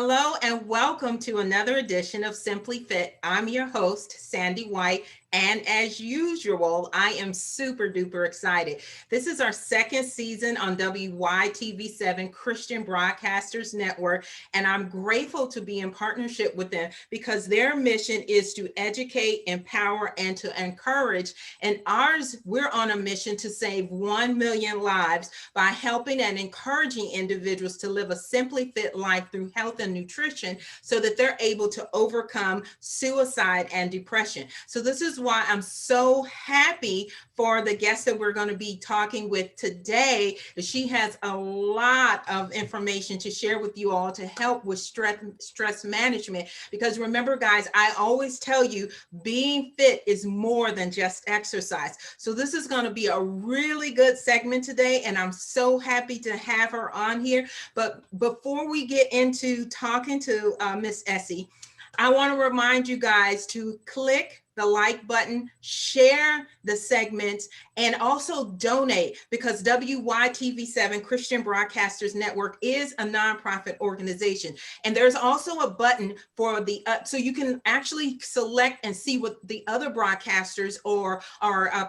Hello and welcome to another edition of Simply Fit. I'm your host, Sandy White, and as usual, I am super duper excited. This is our second season on WYTV7 Christian Broadcasters Network, and I'm grateful to be in partnership with them because their mission is to educate, empower, and to encourage. And ours, we're on a mission to save 1 million lives by helping and encouraging individuals to live a simply fit life through health and nutrition so that they're able to overcome suicide and depression. So this is why I'm so happy for the guest that we're going to be talking with today. She has a lot of information to share with you all to help with stress management. Because remember, guys, I always tell you, being fit is more than just exercise. So this is going to be a really good segment today, and I'm so happy to have her on here. But before we get into talking to Miss Essie, I want to remind you guys to click the like button, share the segments, and also donate, because WYTV7 Christian Broadcasters Network is a nonprofit organization. And there's also a button for the, so you can actually select and see what the other broadcasters are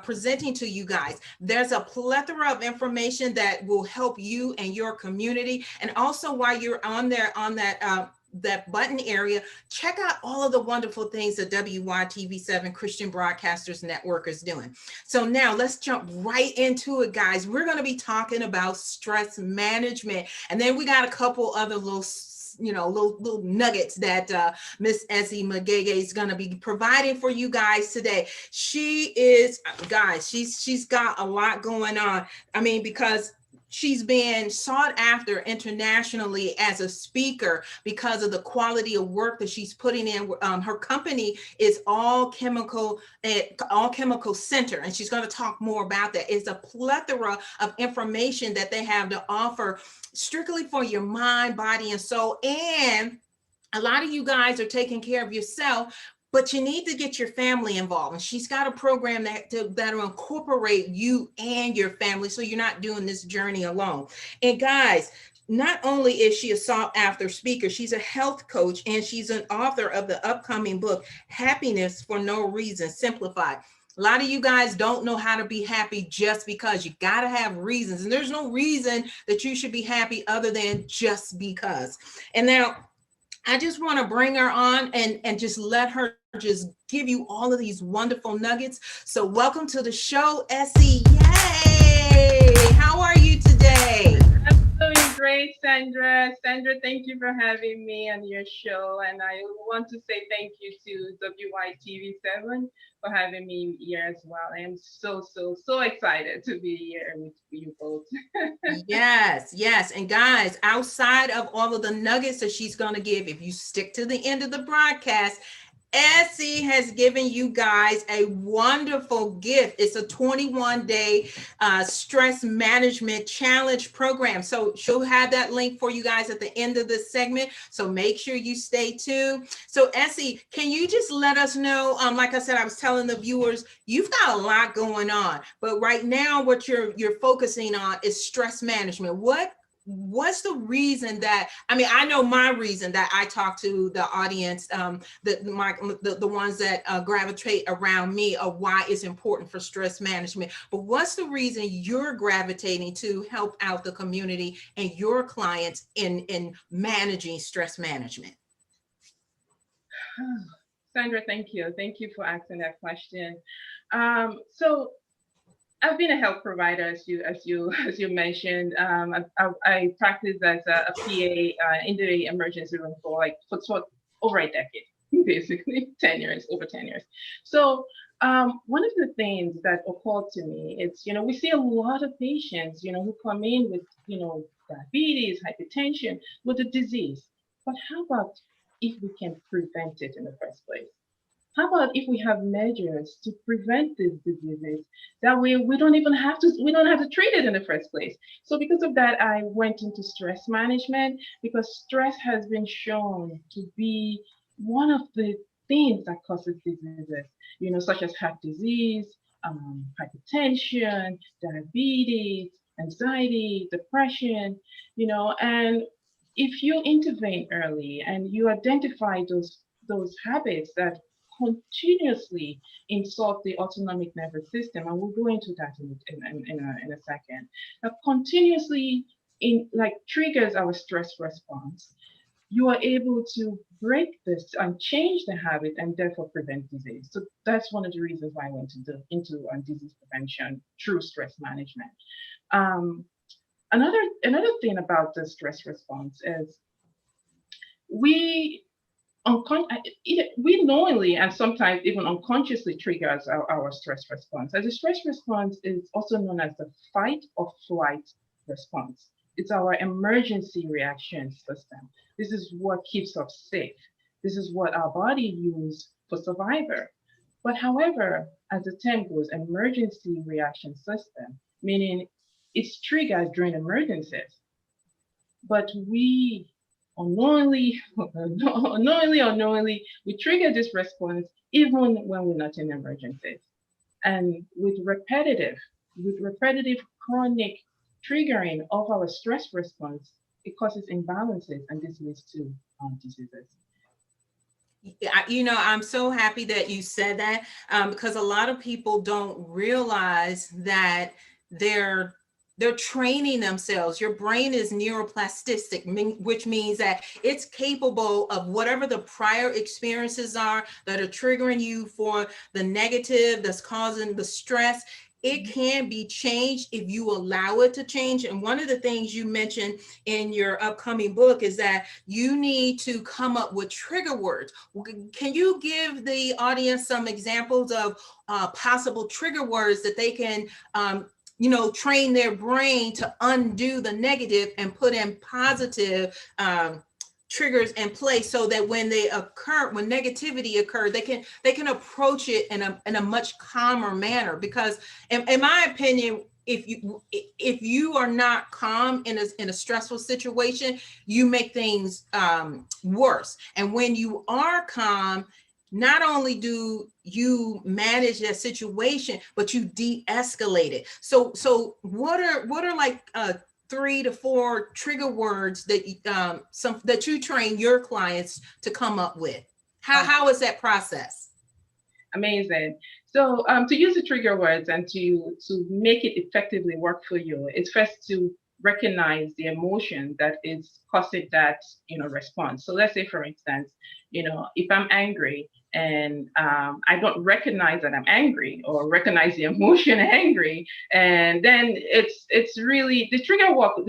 presenting to you guys. There's a plethora of information that will help you and your community. And also while you're on there, on that button area, check out all of the wonderful things that WYTV7 Christian Broadcasters Network is doing. So now let's jump right into it, guys. We're going to be talking about stress management, and then we got a couple other little nuggets that Miss Essie Magege is going to be providing for you guys today. She is, guys, she's got a lot going on. I mean, because she's been sought after internationally as a speaker because of the quality of work that she's putting in. Her company is all chemical center, and she's going to talk more about that. It's a plethora of information that they have to offer strictly for your mind, body, and soul. And a lot of you guys are taking care of yourself, but you need to get your family involved. And she's got a program that'll incorporate you and your family, so you're not doing this journey alone. And guys, not only is she a sought after speaker, she's a health coach, and she's an author of the upcoming book, Happiness for No Reason, Simplified. A lot of you guys don't know how to be happy just because. You got to have reasons. And there's no reason that you should be happy other than just because. And now, I just want to bring her on and just let her just give you all of these wonderful nuggets. So welcome to the show, Essie. Yay! How are you today? I'm doing great, Sandra. Sandra, thank you for having me on your show. And I want to say thank you to WYTV7 for having me here as well. I am so excited to be here with you both. Yes. And guys, outside of all of the nuggets that she's going to give, if you stick to the end of the broadcast, Essie has given you guys a wonderful gift. It's a 21-day stress management challenge program. So she'll have that link for you guys at the end of this segment. So make sure you stay tuned. So Essie, can you just let us know, like I said, I was telling the viewers, you've got a lot going on, but right now what you're focusing on is stress management. What's the reason that, I mean, I know my reason that I talk to the audience, the ones that gravitate around me, of why it's important for stress management, but what's the reason you're gravitating to help out the community and your clients in managing stress management? Sandra, thank you. Thank you for asking that question. So I've been a health provider, as you mentioned. I practiced as a PA in the emergency room for over a decade, basically 10 years, over 10 years. So one of the things that occurred to me is, we see a lot of patients, who come in with, diabetes, hypertension, with a disease. But how about if we can prevent it in the first place? How about if we have measures to prevent these diseases? That way we don't have to treat it in the first place. So because of that, I went into stress management, because stress has been shown to be one of the things that causes diseases, such as heart disease, hypertension, diabetes, anxiety, depression, and if you intervene early and you identify those habits that continuously insult the autonomic nervous system, and we'll go into that in a second, that continuously in like triggers our stress response, you are able to break this and change the habit and therefore prevent disease. So that's one of the reasons why I went into disease prevention through stress management. Um, another thing about the stress response is we we knowingly and sometimes even unconsciously triggers our stress response. And the stress response is also known as the fight or flight response. It's our emergency reaction system. This is what keeps us safe. This is what our body uses for survival. But however, as the term goes, emergency reaction system, meaning it's triggered during emergencies. But we unknowingly, we trigger this response even when we're not in emergencies. And with repetitive chronic triggering of our stress response, it causes imbalances and this leads to diseases. I'm so happy that you said that, because a lot of people don't realize that they're training themselves. Your brain is neuroplastic, which means that it's capable of whatever the prior experiences are that are triggering you for the negative that's causing the stress. It can be changed if you allow it to change. And one of the things you mentioned in your upcoming book is that you need to come up with trigger words. Can you give the audience some examples of possible trigger words that they can train their brain to undo the negative and put in positive triggers in place, so that when negativity occurs, they can approach it in a much calmer manner? Because in my opinion, if you are not calm in a stressful situation, you make things worse. And when you are calm, not only do you manage that situation, but you de-escalate it. So what are like 3 to 4 trigger words that you train your clients to come up with? How is that process? Amazing. So to use the trigger words and to make it effectively work for you, it's first to recognize the emotion that is causing that response. So let's say, for instance, if I'm angry and I don't recognize that I'm angry or recognize the emotion angry, and then it's really the trigger word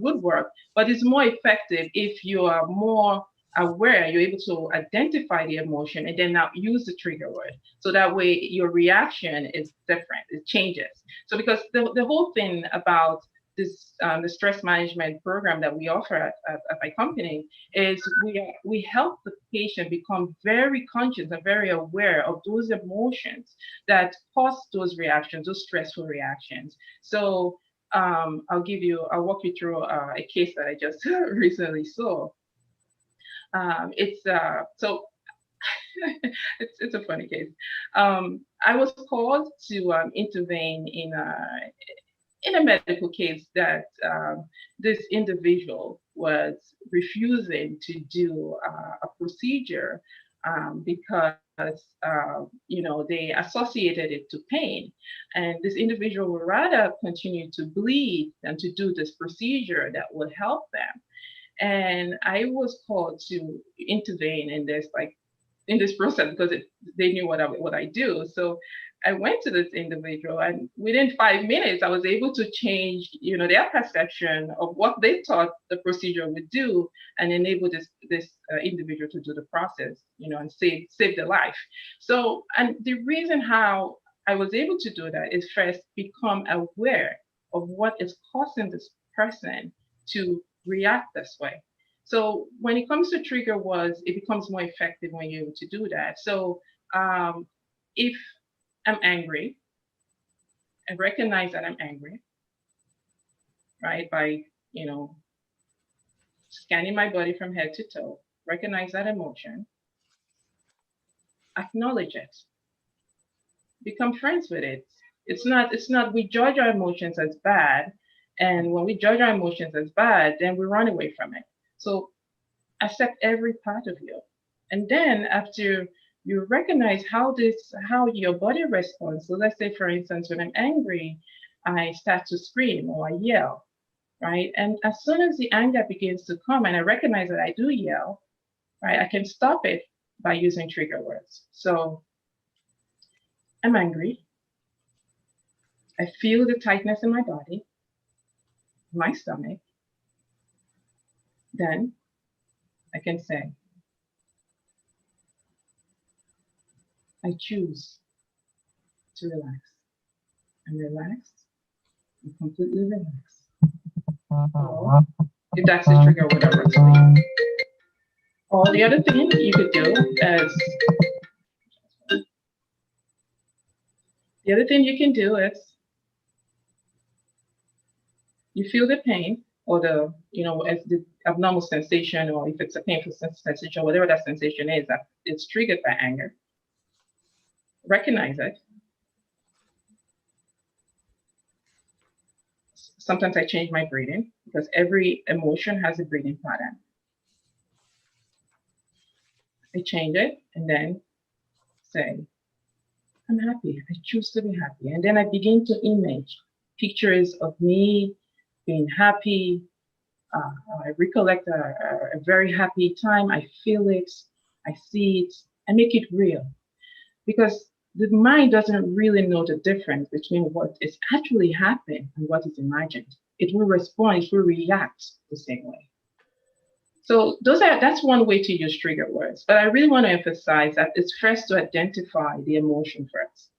would work, but it's more effective if you are more aware, you're able to identify the emotion and then now use the trigger word. So that way your reaction is different, it changes. So because the whole thing about this the stress management program that we offer at my company is we help the patient become very conscious and very aware of those emotions that cause those reactions, those stressful reactions. So I'll walk you through a case that I just recently saw. It's so it's a funny case. I was called to intervene in a medical case that this individual was refusing to do a procedure because they associated it to pain, and this individual would rather continue to bleed than to do this procedure that would help them. And I was called to intervene in this process because they knew what I do. So I went to this individual, and within 5 minutes, I was able to change, their perception of what they thought the procedure would do, and enable this individual to do the process, and save their life. So, and the reason how I was able to do that is first become aware of what is causing this person to react this way. So when it comes to trigger words, it becomes more effective when you're able to do that. So if I'm angry, I recognize that I'm angry, right? By, scanning my body from head to toe, recognize that emotion, acknowledge it, become friends with it. It's not we judge our emotions as bad, And when we judge our emotions as bad, then we run away from it. So accept every part of you. And then after you recognize how your body responds. So let's say, for instance, when I'm angry, I start to scream or I yell, right? And as soon as the anger begins to come and I recognize that I do yell, right, I can stop it by using trigger words. So I'm angry. I feel the tightness in my body, my stomach. Then I can say, I choose to relax. I'm relaxed. I'm completely relaxed. Or if that's the trigger, whatever works for you. Or the other thing you could do is, you feel the pain or the, as the abnormal sensation, or if it's a painful sensation, whatever that sensation is, that it's triggered by anger. Recognize it. Sometimes I change my breathing because every emotion has a breathing pattern. I change it and then say, I'm happy. I choose to be happy. And then I begin to image pictures of me being happy. I recollect a very happy time. I feel it. I see it. I make it real. Because the mind doesn't really know the difference between what is actually happening and what is imagined. It will respond, it will react the same way. So that's one way to use trigger words. But I really want to emphasize that it's first to identify the emotion first.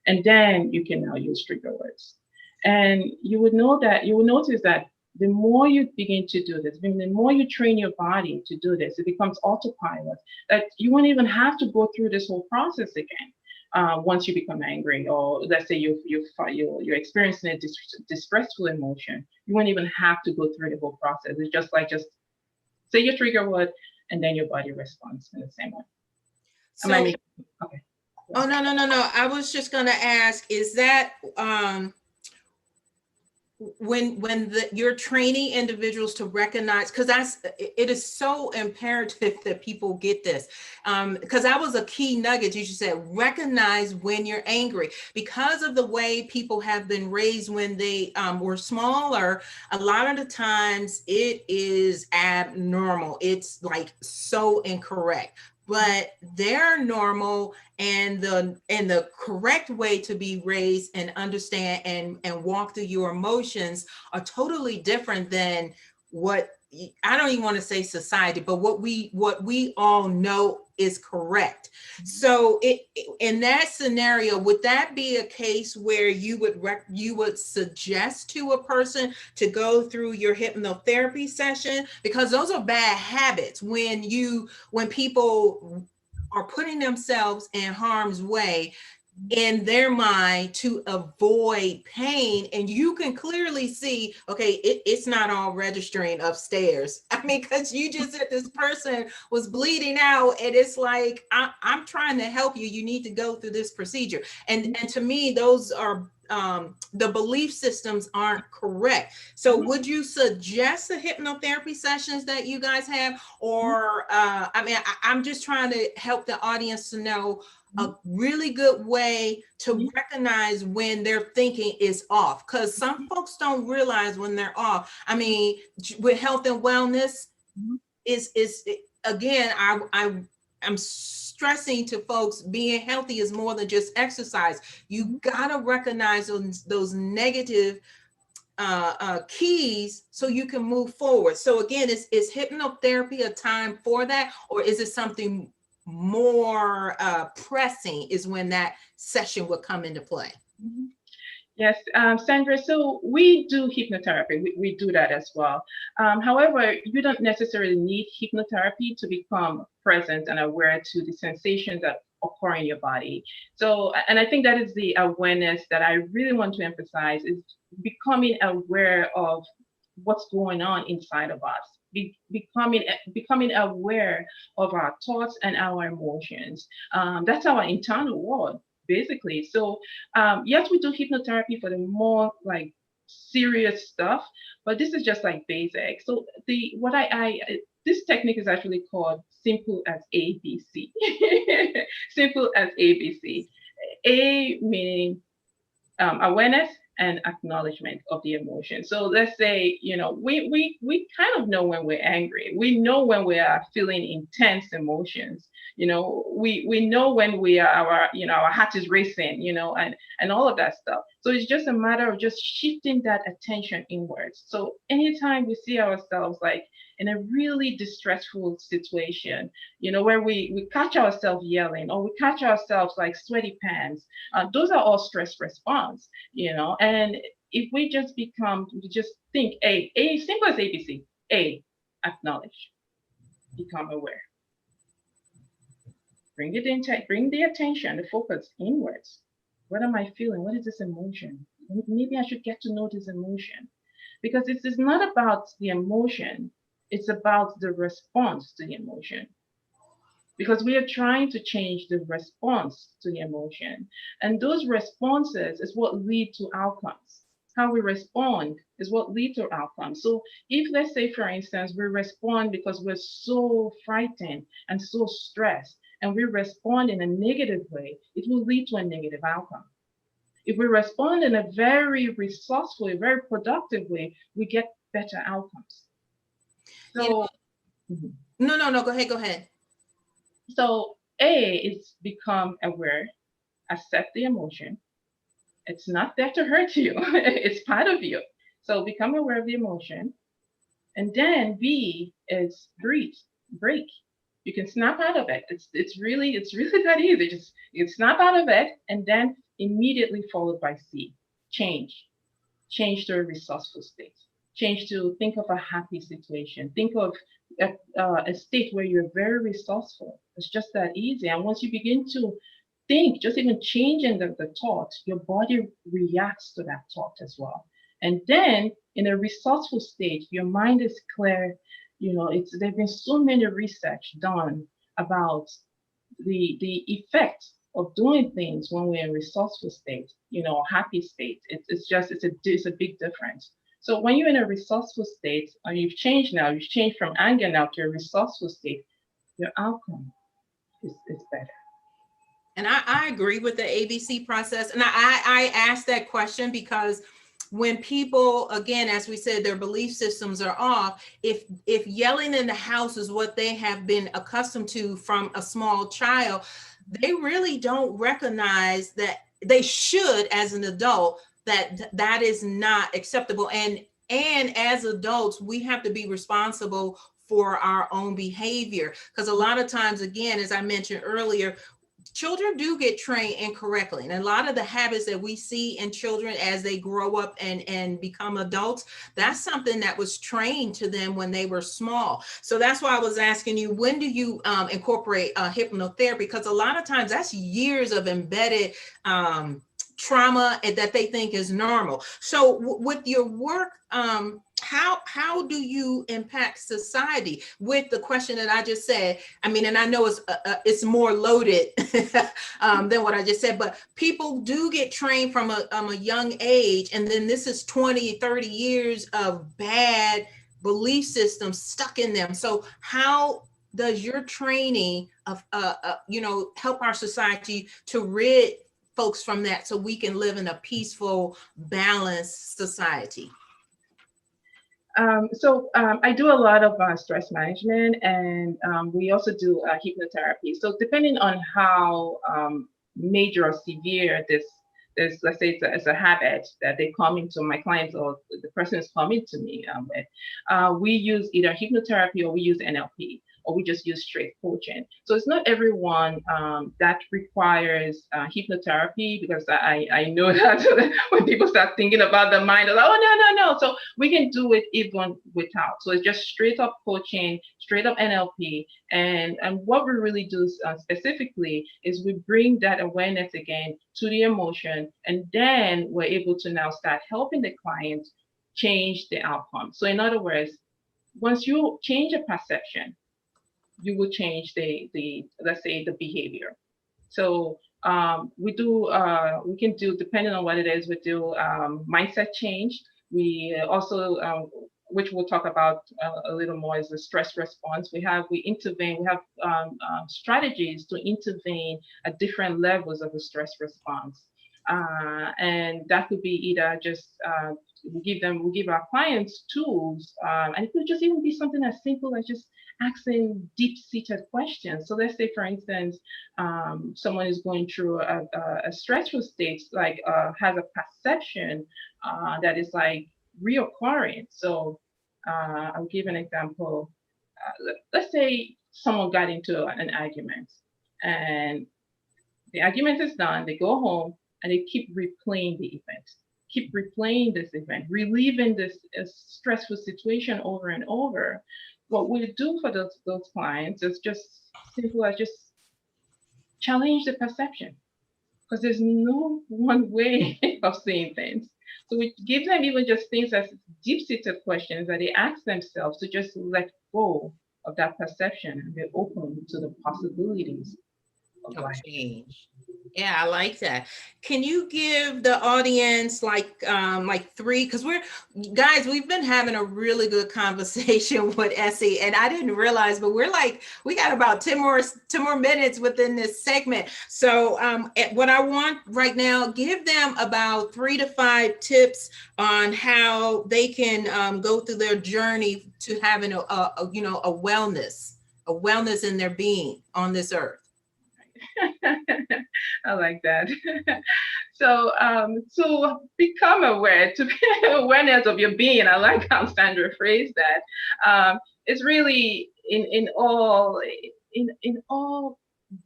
And then you can now use trigger words. And you will notice that the more you begin to do this, the more you train your body to do this, it becomes autopilot, that you won't even have to go through this whole process again. Once you become angry, or let's say you're experiencing a distressful emotion, you won't even have to go through the whole process. It's just say your trigger word, and then your body responds in the same way. So, okay. Oh, no. I was just going to ask, is that when you're training individuals to recognize, because it is so imperative that people get this, because that was a key nugget. You just said, recognize when you're angry. Because of the way people have been raised when they were smaller, a lot of the times it is abnormal. It's like so incorrect. But they're normal, and the correct way to be raised and understand and walk through your emotions are totally different than what, I don't even want to say society, but what we all know is correct. So in that scenario, would that be a case where you would suggest to a person to go through your hypnotherapy session? Because those are bad habits when people are putting themselves in harm's way in their mind to avoid pain, and you can clearly see, okay, it's not all registering upstairs. I mean, because you just said this person was bleeding out, and it's like, I'm trying to help you. You need to go through this procedure. And to me, those are the belief systems aren't correct. So would you suggest the hypnotherapy sessions that you guys have? Or I'm just trying to help the audience to know a really good way to recognize when their thinking is off, because some folks don't realize when they're off. I mean, with health and wellness, is again, I'm stressing to folks, being healthy is more than just exercise. You gotta recognize those negative keys so you can move forward. So again, is hypnotherapy a time for that, or is it something more pressing is when that session would come into play? Yes, Sandra, so we do hypnotherapy. We do that as well. However, you don't necessarily need hypnotherapy to become present and aware to the sensations that occur in your body. So, and I think that is the awareness that I really want to emphasize, is becoming aware of what's going on inside of us. Becoming aware of our thoughts and our emotions. That's our internal world, basically. So yes, we do hypnotherapy for the more like serious stuff, but this is just like basic. So this technique is actually called simple as ABC. Simple as ABC. A meaning awareness and acknowledgement of the emotion. So let's say, we kind of know when we're angry. We know when we are feeling intense emotions. We know when we are our heart is racing, and all of that stuff. So it's just a matter of just shifting that attention inwards. So anytime we see ourselves like in a really distressful situation, where we catch ourselves yelling, or we catch ourselves like sweaty pants, those are all stress response, and if we just think A, simple as ABC. A, acknowledge, become aware, bring the attention, the focus inwards. What am I feeling? What is this emotion? Maybe I should get to know this emotion, because this is not about the emotion, it's about the response to the emotion, because we are trying to change the response to the emotion. And those responses is what lead to outcomes. How we respond is what leads to outcomes. So if, let's say, for instance, we respond because we're so frightened and so stressed, and we respond in a negative way, it will lead to a negative outcome. If we respond in a very resourceful, very productive way, we get better outcomes. So, no, go ahead. So A is become aware, accept the emotion. It's not there to hurt you. It's part of you. So become aware of the emotion. And then B is breathe, break. You can snap out of it. It's really that easy. Just you snap out of it, and then immediately followed by C, change. Change to a resourceful state. Change to think of a happy situation. Think of a state where you're very resourceful. It's just that easy. And once you begin to think, just even changing the thought, your body reacts to that thought as well. And then in a resourceful state, your mind is clear. There've been so many research done about the effect of doing things when we're in resourceful state, happy state. It's a big difference. So when you're in a resourceful state, and you've changed from anger now to a resourceful state, your outcome is better. And I agree with the ABC process. And I asked that question because when people, again, as we said, their belief systems are off, if yelling in the house is what they have been accustomed to from a small child, they really don't recognize that they should, as an adult, that is not acceptable. And as adults, we have to be responsible for our own behavior. Because a lot of times, again, as I mentioned earlier, children do get trained incorrectly. And a lot of the habits that we see in children as they grow up and become adults, that's something that was trained to them when they were small. So that's why I was asking you, when do you incorporate hypnotherapy? Because a lot of times that's years of embedded trauma that they think is normal. So with your work, how do you impact society with the question that I just said? I mean, and I know it's more loaded than what I just said, but people do get trained from a young age, and then this is 20, 30 years of bad belief systems stuck in them. So how does your training of help our society to rid folks from that, so we can live in a peaceful, balanced society? I do a lot of stress management, and we also do hypnotherapy. So depending on how major or severe this, let's say it's a habit that they come into my clients, or the person is coming to me with, we use either hypnotherapy, or we use NLP, or we just use straight coaching. So it's not everyone that requires hypnotherapy, because I know that when people start thinking about the mind, they're like, oh, no. So we can do it even without. So it's just straight up coaching, straight up NLP. And what we really do specifically is we bring that awareness again to the emotion, and then we're able to now start helping the client change the outcome. So in other words, once you change a perception, you will change the let's say the behavior. So we can do, depending on what it is, we do mindset change. We also, which we'll talk about a little more, is the stress response. We intervene. We have strategies to intervene at different levels of the stress response, and that could be either just we give our clients tools, and it could just even be something as simple as just asking deep-seated questions. So let's say, for instance, someone is going through a stressful state, like has a perception that is like reoccurring. So I'll give an example. Let's say someone got into an argument, and the argument is done. They go home and they keep replaying the event, keep replaying this event, reliving this stressful situation over and over. What we do for those clients is just simple as just challenge the perception, because there's no one way of seeing things. So we give them even just things as deep-seated questions that they ask themselves to just let go of that perception and be open to the possibilities of Of life. change. Yeah, I like that. Can you give the audience like three? Because we've been having a really good conversation with Essie, and I didn't realize, but we got about 10 more minutes within this segment. So what I want right now, give them about 3 to 5 tips on how they can go through their journey to having a wellness in their being on this earth. I like that. So to become aware, to be awareness of your being. I like how Sandra phrased that. It's really in all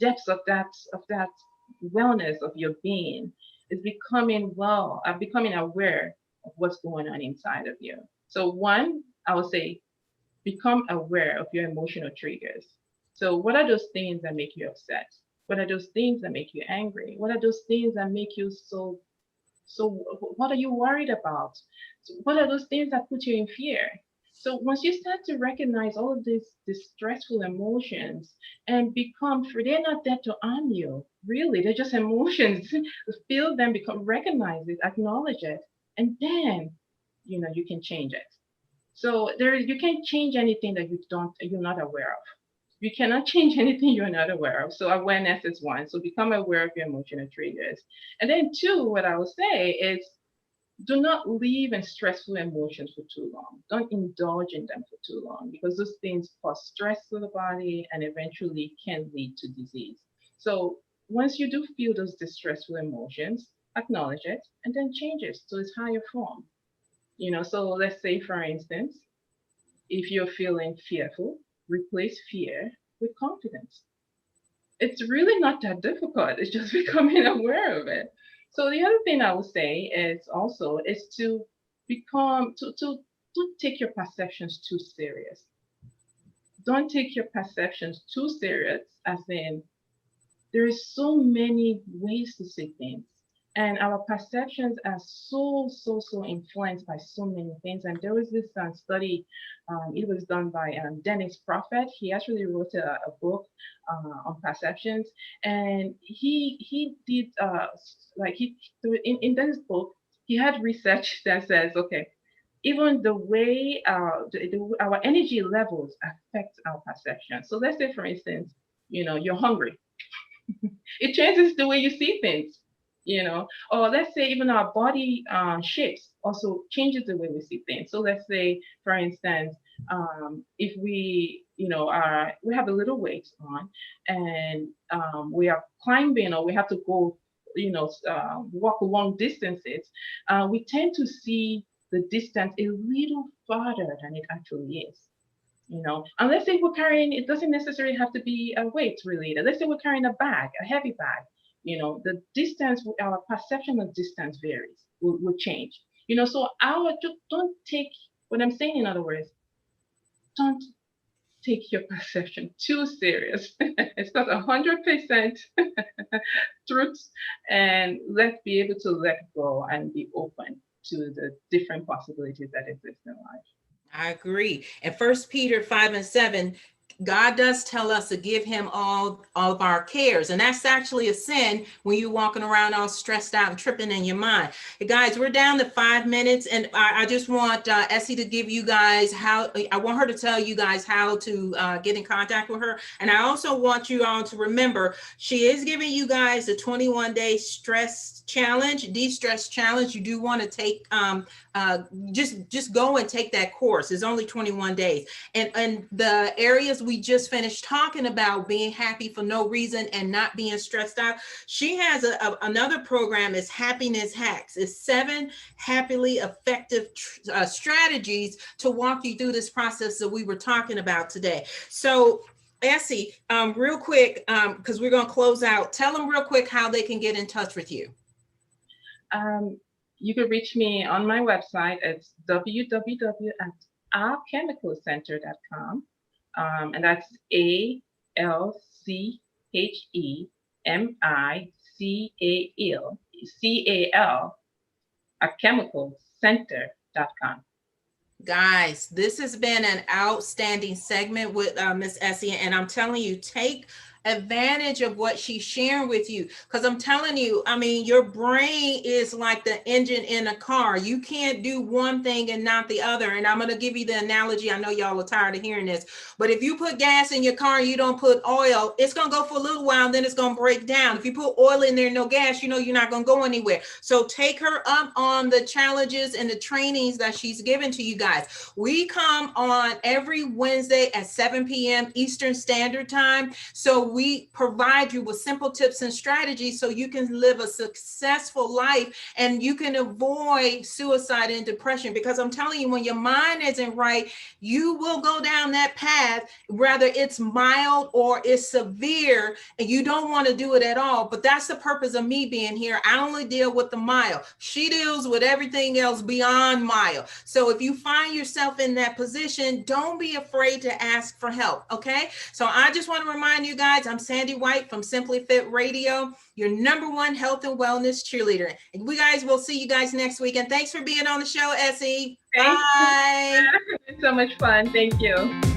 depths of that wellness of your being is becoming aware of what's going on inside of you. So one, I would say, become aware of your emotional triggers. So what are those things that make you upset? What are those things that make you angry? What are those things that make you so what are you worried about? So what are those things that put you in fear? So once you start to recognize all of these distressful emotions and become free, they're not there to harm you. Really, they're just emotions. Feel them, recognize it, acknowledge it, and then you can change it. So you can't change anything that you're not aware of. You cannot change anything you're not aware of. So awareness is one. So become aware of your emotional triggers. And then two, what I will say is do not live in stressful emotions for too long. Don't indulge in them for too long, because those things cause stress to the body and eventually can lead to disease. So once you do feel those distressful emotions, acknowledge it and then change it to its higher form. So let's say, for instance, if you're feeling fearful, replace fear with confidence. It's really not that difficult. It's just becoming aware of it. So the other thing I would say is to become to don't take your perceptions too serious. Don't take your perceptions too serious, as in there is so many ways to see things, and our perceptions are so influenced by so many things. And there was this study, it was done by Dennis Prophet. He actually wrote a book on perceptions, and he did like he in this book he had research that says, okay, even the way our energy levels affect our perception. So let's say, for instance, you're hungry. It changes the way you see things, or let's say even our body shapes also changes the way we see things. So let's say, for instance, if we have a little weight on, and we are climbing, or we have to go, walk long distances, we tend to see the distance a little farther than it actually is. And let's say we're carrying, it doesn't necessarily have to be a weight related. Let's say we're carrying a bag, a heavy bag. The distance, our perception of distance varies, will change. So don't take, what I'm saying, in other words, don't take your perception too serious. It's not 100% truth, and let's be able to let go and be open to the different possibilities that exist in life. I agree. And First Peter 5 and 7, God does tell us to give him all of our cares. And that's actually a sin when you're walking around all stressed out and tripping in your mind. Hey guys, we're down to 5 minutes. And I just want Essie to give you guys I want her to tell you guys how to get in contact with her. And I also want you all to remember, she is giving you guys a 21-day stress challenge, de-stress challenge. You do want to take, just go and take that course. It's only 21 days. And the areas we just finished talking about, being happy for no reason and not being stressed out, she has another program, is Happiness Hacks. It's 7 happily effective strategies to walk you through this process that we were talking about today. So Essie, real quick, because we're going to close out, tell them real quick how they can get in touch with you. You can reach me on my website. It's www.alchemicalcenter.com. And that's ALCHEMICAL, alchemicalcenter.com. Guys, this has been an outstanding segment with Miss Essie, and I'm telling you, take advantage of what she's sharing with you, because I'm telling you, I mean, your brain is like the engine in a car. You can't do one thing and not the other. And I'm going to give you the analogy. I know y'all are tired of hearing this, but if you put gas in your car and you don't put oil, it's going to go for a little while and then it's going to break down. If you put oil in there and no gas, you know you're not going to go anywhere. So take her up on the challenges and the trainings that she's given to you guys. We come on every Wednesday at 7 p.m. Eastern Standard Time. So we provide you with simple tips and strategies so you can live a successful life and you can avoid suicide and depression. Because I'm telling you, when your mind isn't right, you will go down that path, whether it's mild or it's severe, and you don't want to do it at all. But that's the purpose of me being here. I only deal with the mild. She deals with everything else beyond mild. So if you find yourself in that position, don't be afraid to ask for help. Okay. So I just want to remind you guys, I'm Sandy White from Simply-FITT Radio, your #1 health and wellness cheerleader. And we guys will see you guys next week. And thanks for being on the show, Essie. Bye. It's so much fun. Thank you.